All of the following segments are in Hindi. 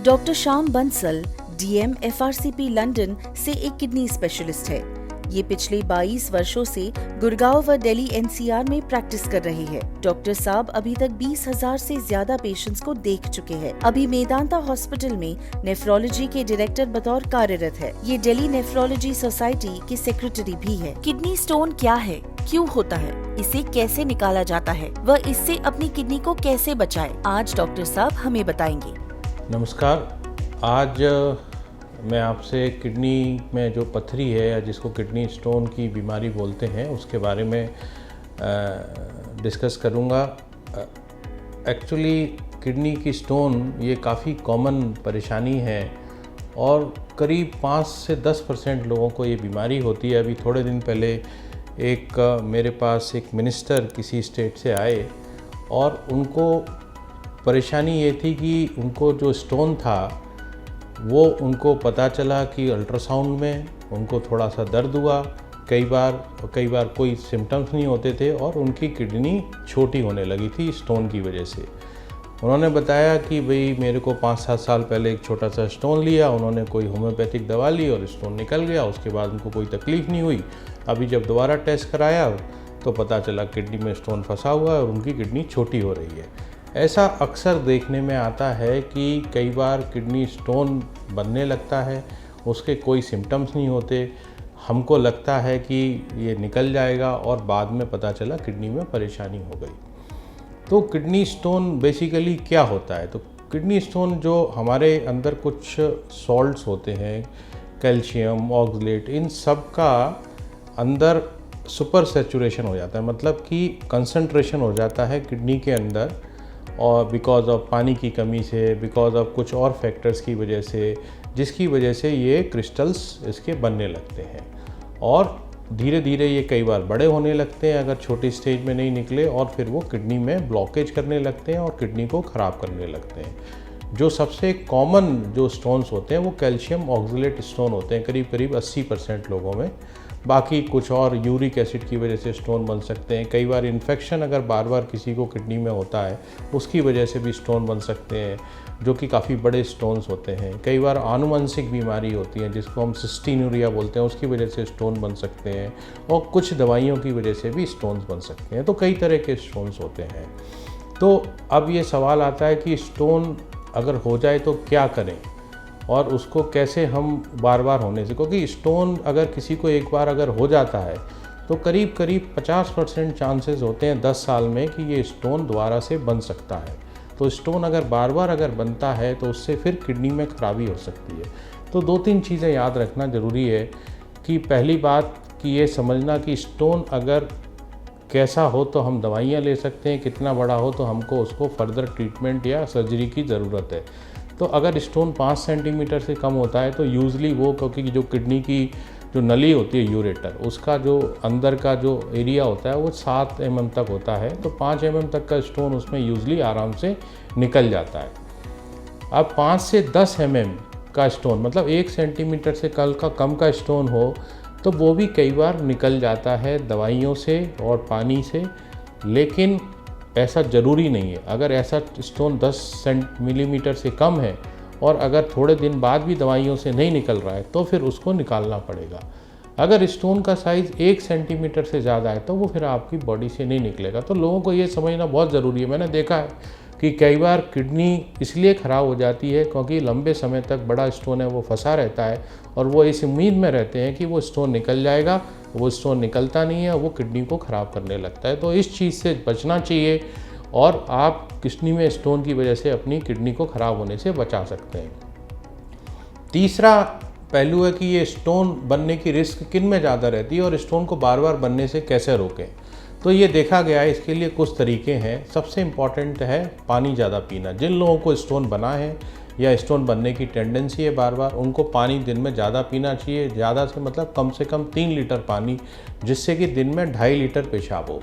Doctor Shyam Bansal DM FRCP London से एक किडनी स्पेशलिस्ट है। ये पिछले 22 वर्षों से गुड़गांव व दिल्ली एनसीआर में प्रैक्टिस कर रहे हैं। डॉक्टर साहब अभी तक 20,000 से ज्यादा पेशेंट्स को देख चुके हैं। अभी मेदांता हॉस्पिटल में नेफ्रोलॉजी के डायरेक्टर बतौर कार्यरत है। ये दिल्ली नेफ्रोलॉजी सोसाइटी के सेक्रेटरी भी है। किडनी स्टोन क्या है, क्यों होता है, इसे कैसे निकाला जाता है व इससे अपनी किडनी को कैसे बचाएं, आज डॉक्टर साहब हमें बताएंगे। नमस्कार। आज मैं आपसे किडनी में जो पथरी है या जिसको किडनी स्टोन की बीमारी बोलते हैं उसके बारे में डिस्कस करूँगा। एक्चुअली किडनी की स्टोन ये काफ़ी कॉमन परेशानी है और करीब 5 से 10% लोगों को ये बीमारी होती है। अभी थोड़े दिन पहले मेरे पास एक मिनिस्टर किसी स्टेट से आए और उनको परेशानी ये थी कि उनको जो स्टोन था वो उनको पता चला कि अल्ट्रासाउंड में उनको थोड़ा सा दर्द हुआ। कई बार कोई सिम्टम्स नहीं होते थे और उनकी किडनी छोटी होने लगी थी स्टोन की वजह से। उन्होंने बताया कि भाई मेरे को 5-7 साल पहले एक छोटा सा स्टोन लिया, उन्होंने कोई होम्योपैथिक दवा ली और स्टोन निकल गया। उसके बाद उनको कोई तकलीफ़ नहीं हुई। अभी जब दोबारा टेस्ट कराया तो पता चला किडनी में स्टोन फंसा हुआ है और उनकी किडनी छोटी हो रही है। ऐसा अक्सर देखने में आता है कि कई बार किडनी स्टोन बनने लगता है, उसके कोई सिम्टम्स नहीं होते, हमको लगता है कि ये निकल जाएगा और बाद में पता चला किडनी में परेशानी हो गई। तो किडनी स्टोन बेसिकली क्या होता है? तो किडनी स्टोन जो हमारे अंदर कुछ सॉल्ट्स होते हैं, कैल्शियम, ऑक्सलेट, इन सब का अंदर सुपर सैचुरेशन हो जाता है, मतलब कि कंसंट्रेशन हो जाता है किडनी के अंदर, और बिकॉज ऑफ पानी की कमी से, बिकॉज ऑफ कुछ और फैक्टर्स की वजह से, जिसकी वजह से ये क्रिस्टल्स इसके बनने लगते हैं और धीरे धीरे ये कई बार बड़े होने लगते हैं अगर छोटी स्टेज में नहीं निकले, और फिर वो किडनी में ब्लॉकेज करने लगते हैं और किडनी को ख़राब करने लगते हैं। जो सबसे कॉमन जो स्टोन्स होते हैं वो कैल्शियम ऑक्सलेट स्टोन होते हैं करीब 80% लोगों में। बाकी कुछ और यूरिक एसिड की वजह से स्टोन बन सकते हैं। कई बार इन्फेक्शन अगर बार बार किसी को किडनी में होता है उसकी वजह से भी स्टोन बन सकते हैं, जो कि काफ़ी बड़े स्टोन्स होते हैं। कई बार आनुवंशिक बीमारी होती है जिसको हम सिस्टीनुरिया बोलते हैं, उसकी वजह से स्टोन बन सकते हैं, और कुछ दवाइयों की वजह से भी स्टोन्स बन सकते हैं। तो कई तरह के स्टोन्स होते हैं। तो अब ये सवाल आता है कि स्टोन अगर हो जाए तो क्या करें और उसको कैसे हम बार बार होने से, क्योंकि स्टोन अगर किसी को एक बार अगर हो जाता है तो करीब 50% चांसेस होते हैं 10 साल में कि ये स्टोन दोबारा से बन सकता है। तो स्टोन अगर बार बार अगर बनता है तो उससे फिर किडनी में खराबी हो सकती है। तो 2-3 चीज़ें याद रखना ज़रूरी है कि पहली बात कि ये समझना कि स्टोन अगर कैसा हो तो हम दवाइयाँ ले सकते हैं, कितना बड़ा हो तो हमको उसको फर्दर ट्रीटमेंट या सर्जरी की ज़रूरत है। तो अगर स्टोन 5 सेंटीमीटर से कम होता है तो यूजली वो, क्योंकि जो किडनी की जो नली होती है यूरेटर, उसका जो अंदर का जो एरिया होता है वो 7 mm तक होता है, तो 5 mm तक का स्टोन उसमें यूजली आराम से निकल जाता है। अब 5 से 10 mm का स्टोन, मतलब 1 सेंटीमीटर से कम का स्टोन हो तो वो भी कई बार निकल जाता है दवाइयों से और पानी से, लेकिन ऐसा ज़रूरी नहीं है। अगर ऐसा स्टोन 10 मिलीमीटर से कम है और अगर थोड़े दिन बाद भी दवाइयों से नहीं निकल रहा है तो फिर उसको निकालना पड़ेगा। अगर स्टोन का साइज़ 1 सेंटीमीटर से ज़्यादा है तो वो फिर आपकी बॉडी से नहीं निकलेगा। तो लोगों को ये समझना बहुत ज़रूरी है। मैंने देखा है कि कई बार किडनी इसलिए ख़राब हो जाती है क्योंकि लंबे समय तक बड़ा स्टोन है वो फंसा रहता है और वो इस उम्मीद में रहते हैं कि वो स्टोन निकल जाएगा, वो स्टोन निकलता नहीं है, वो किडनी को ख़राब करने लगता है। तो इस चीज़ से बचना चाहिए और आप किडनी में स्टोन की वजह से अपनी किडनी को ख़राब होने से बचा सकते हैं। तीसरा पहलू है कि ये स्टोन बनने की रिस्क किन में ज़्यादा रहती है और स्टोन को बार बार बनने से कैसे रोकें। तो ये देखा गया है, इसके लिए कुछ तरीके हैं। सबसे इम्पॉर्टेंट है पानी ज़्यादा पीना। जिन लोगों को स्टोन बना है या स्टोन बनने की टेंडेंसी है बार बार, उनको पानी दिन में ज़्यादा पीना चाहिए। ज़्यादा से मतलब कम से कम 3 लीटर पानी, जिससे कि दिन में 2.5 लीटर पेशाब हो,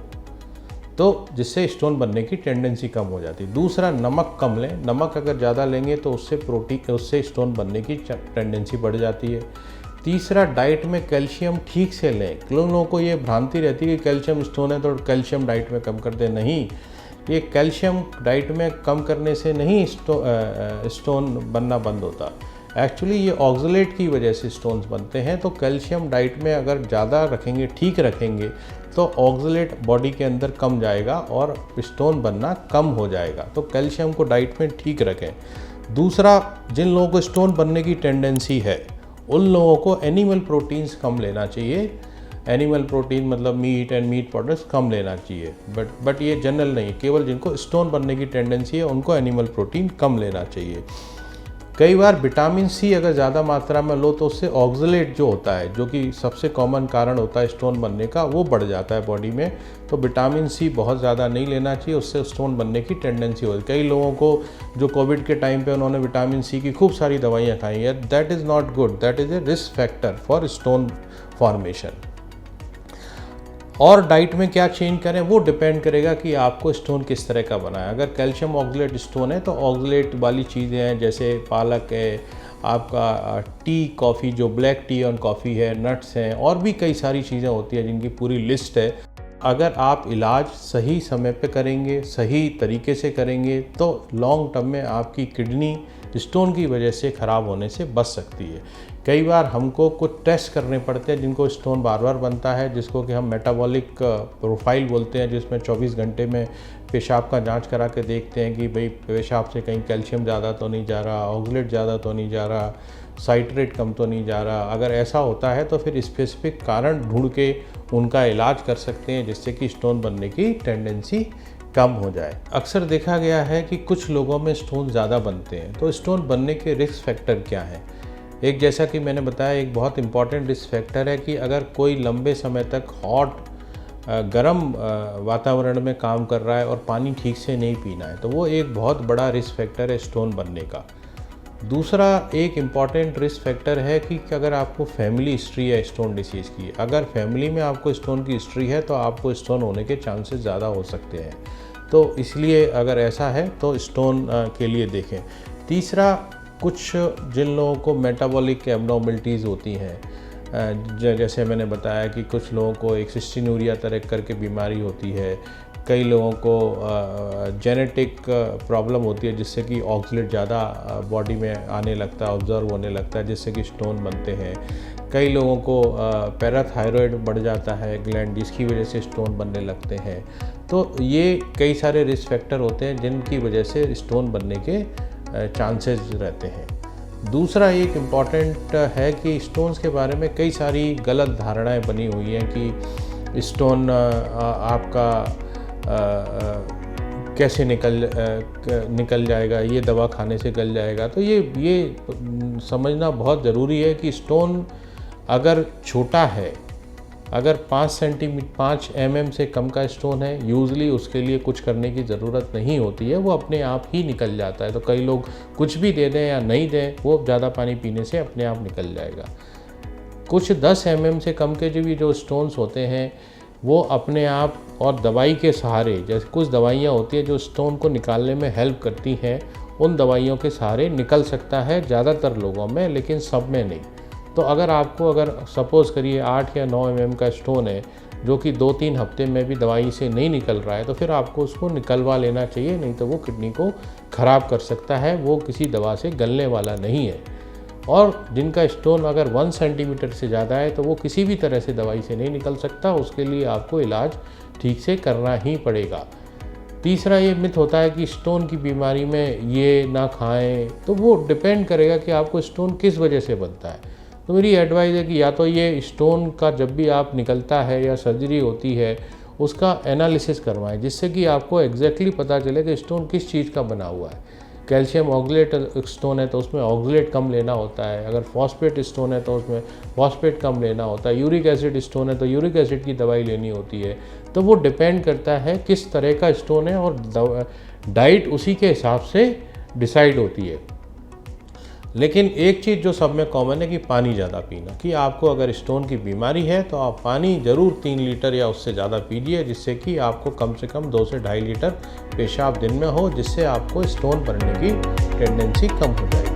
तो जिससे स्टोन बनने की टेंडेंसी कम हो जाती है। दूसरा, नमक कम लें। नमक अगर ज़्यादा लेंगे तो उससे स्टोन बनने की टेंडेंसी बढ़ जाती है। तीसरा, डाइट में कैल्शियम ठीक से लें। लोगों को ये भ्रांति रहती है कि कैल्शियम स्टोन है तो कैल्शियम डाइट में कम कर दें। नहीं, ये कैल्शियम डाइट में कम करने से नहीं स्टोन बनना बंद होता। एक्चुअली ये ऑक्सलेट की वजह से स्टोन्स बनते हैं। तो कैल्शियम डाइट में अगर ज़्यादा रखेंगे, ठीक रखेंगे, तो ऑक्सलेट बॉडी के अंदर कम जाएगा और स्टोन बनना कम हो जाएगा। तो कैल्शियम को डाइट में ठीक रखें। दूसरा, जिन लोगों को स्टोन बनने की टेंडेंसी है उन लोगों को एनिमल प्रोटीन्स कम लेना चाहिए। एनिमल प्रोटीन मतलब मीट एंड मीट प्रोडक्ट्स कम लेना चाहिए। बट ये जनरल नहीं, केवल जिनको स्टोन बनने की टेंडेंसी है उनको एनिमल प्रोटीन कम लेना चाहिए। कई बार विटामिन सी अगर ज़्यादा मात्रा में लो तो उससे ऑक्सलेट जो होता है, जो कि सबसे कॉमन कारण होता है स्टोन बनने का, वो बढ़ जाता है बॉडी में। तो विटामिन सी बहुत ज़्यादा नहीं लेना चाहिए, उससे स्टोन बनने की टेंडेंसी होती है। कई लोगों को जो कोविड के टाइम पे उन्होंने विटामिन सी की खूब सारी दवाइयाँ खाई है, that is not good, that is a risk factor for stone formation. और डाइट में क्या चेंज करें वो डिपेंड करेगा कि आपको स्टोन किस तरह का बना है। अगर कैल्शियम ऑक्सलेट स्टोन है तो ऑक्सलेट वाली चीज़ें हैं, जैसे पालक है, आपका टी, कॉफ़ी, जो ब्लैक टी और कॉफ़ी है, नट्स हैं, और भी कई सारी चीज़ें होती हैं जिनकी पूरी लिस्ट है। अगर आप इलाज सही समय पे करेंगे, सही तरीके से करेंगे, तो लॉन्ग टर्म में आपकी किडनी स्टोन की वजह से ख़राब होने से बच सकती है। कई बार हमको कुछ टेस्ट करने पड़ते हैं जिनको स्टोन बार बार बनता है, जिसको कि हम मेटाबॉलिक प्रोफाइल बोलते हैं, जिसमें 24 घंटे में पेशाब का जांच करा के देखते हैं कि भाई पेशाब से कहीं कैल्शियम ज़्यादा तो नहीं जा रहा, ऑक्सलेट ज़्यादा तो नहीं जा रहा, साइट्रेट कम तो नहीं जा रहा। अगर ऐसा होता है तो फिर स्पेसिफिक कारण ढूंढ के उनका इलाज कर सकते हैं, जिससे कि स्टोन बनने की टेंडेंसी कम हो जाए। अक्सर देखा गया है कि कुछ लोगों में स्टोन ज़्यादा बनते हैं। तो स्टोन बनने के रिस्क फैक्टर क्या हैं? एक, जैसा कि मैंने बताया, एक बहुत इंपॉर्टेंट रिस्क फैक्टर है कि अगर कोई लंबे समय तक गर्म वातावरण में काम कर रहा है और पानी ठीक से नहीं पीना है, तो वो एक बहुत बड़ा रिस्क फैक्टर है स्टोन बनने का। दूसरा एक इम्पॉर्टेंट रिस्क फैक्टर है कि अगर आपको फैमिली हिस्ट्री है स्टोन डिसीज़ की, अगर फैमिली में आपको स्टोन की हिस्ट्री है तो आपको स्टोन होने के चांसेस ज़्यादा हो सकते हैं। तो इसलिए अगर ऐसा है तो स्टोन के लिए देखें। तीसरा, कुछ जिन लोगों को मेटाबॉलिक एब्नॉर्मलिटीज़ होती हैं, जैसे मैंने बताया कि कुछ लोगों को एक सिस्टीनूरिया तरह करके बीमारी होती है, कई लोगों को जेनेटिक प्रॉब्लम होती है जिससे कि ऑक्सलेट ज़्यादा बॉडी में आने लगता है, ऑब्जर्व होने लगता है, जिससे कि स्टोन बनते हैं। कई लोगों को पैराथायरॉयड बढ़ जाता है ग्लैंड, जिसकी वजह से स्टोन बनने लगते हैं। तो ये कई सारे रिस्क फैक्टर होते हैं जिनकी वजह से स्टोन बनने के चांसेस रहते हैं। दूसरा एक इम्पॉर्टेंट है कि स्टोन्स के बारे में कई सारी गलत धारणाएं बनी हुई हैं कि स्टोन आपका कैसे निकल जाएगा, ये दवा खाने से गल जाएगा। तो ये समझना बहुत ज़रूरी है कि स्टोन अगर छोटा है, अगर 5 mm से कम का स्टोन है, यूजली उसके लिए कुछ करने की ज़रूरत नहीं होती है, वो अपने आप ही निकल जाता है। तो कई लोग कुछ भी दे दें या नहीं दें, वो ज़्यादा पानी पीने से अपने आप निकल जाएगा। कुछ 10 mm से कम के जो स्टोन्स होते हैं वो अपने आप और दवाई के सहारे, जैसे कुछ दवाइयाँ होती हैं जो स्टोन को निकालने में हेल्प करती हैं, उन दवाइयों के सहारे निकल सकता है ज़्यादातर लोगों में, लेकिन सब में नहीं। तो अगर सपोज़ करिए 8 या 9 mm का स्टोन है जो कि 2-3 हफ्ते में भी दवाई से नहीं निकल रहा है, तो फिर आपको उसको निकलवा लेना चाहिए, नहीं तो वो किडनी को ख़राब कर सकता है, वो किसी दवा से गलने वाला नहीं है। और जिनका स्टोन अगर 1 सेंटीमीटर से ज़्यादा है तो वो किसी भी तरह से दवाई से नहीं निकल सकता, उसके लिए आपको इलाज ठीक से करना ही पड़ेगा। तीसरा ये मिथ होता है कि स्टोन की बीमारी में ये ना खाएं, तो वो डिपेंड करेगा कि आपको स्टोन किस वजह से बनता है। तो मेरी एडवाइस है कि या तो ये स्टोन का जब भी आप निकलता है या सर्जरी होती है उसका एनालिसिस करवाएं, जिससे कि आपको एग्जैक्टली पता चले कि स्टोन किस चीज़ का बना हुआ है। कैल्शियम ऑक्सलेट स्टोन है तो उसमें ऑक्सलेट कम लेना होता है, अगर फॉस्फेट स्टोन है तो उसमें फॉस्फेट कम लेना होता है, यूरिक एसिड स्टोन है तो यूरिक एसिड की दवाई लेनी होती है। तो वो डिपेंड करता है किस तरह का स्टोन है और डाइट उसी के हिसाब से डिसाइड होती है। लेकिन एक चीज़ जो सब में कॉमन है कि पानी ज़्यादा पीना, कि आपको अगर स्टोन की बीमारी है तो आप पानी ज़रूर 3 लीटर या उससे ज़्यादा पीजिए, जिससे कि आपको कम से कम 2 से 2.5 लीटर पेशाब दिन में हो, जिससे आपको स्टोन बनने की टेंडेंसी कम हो जाएगी।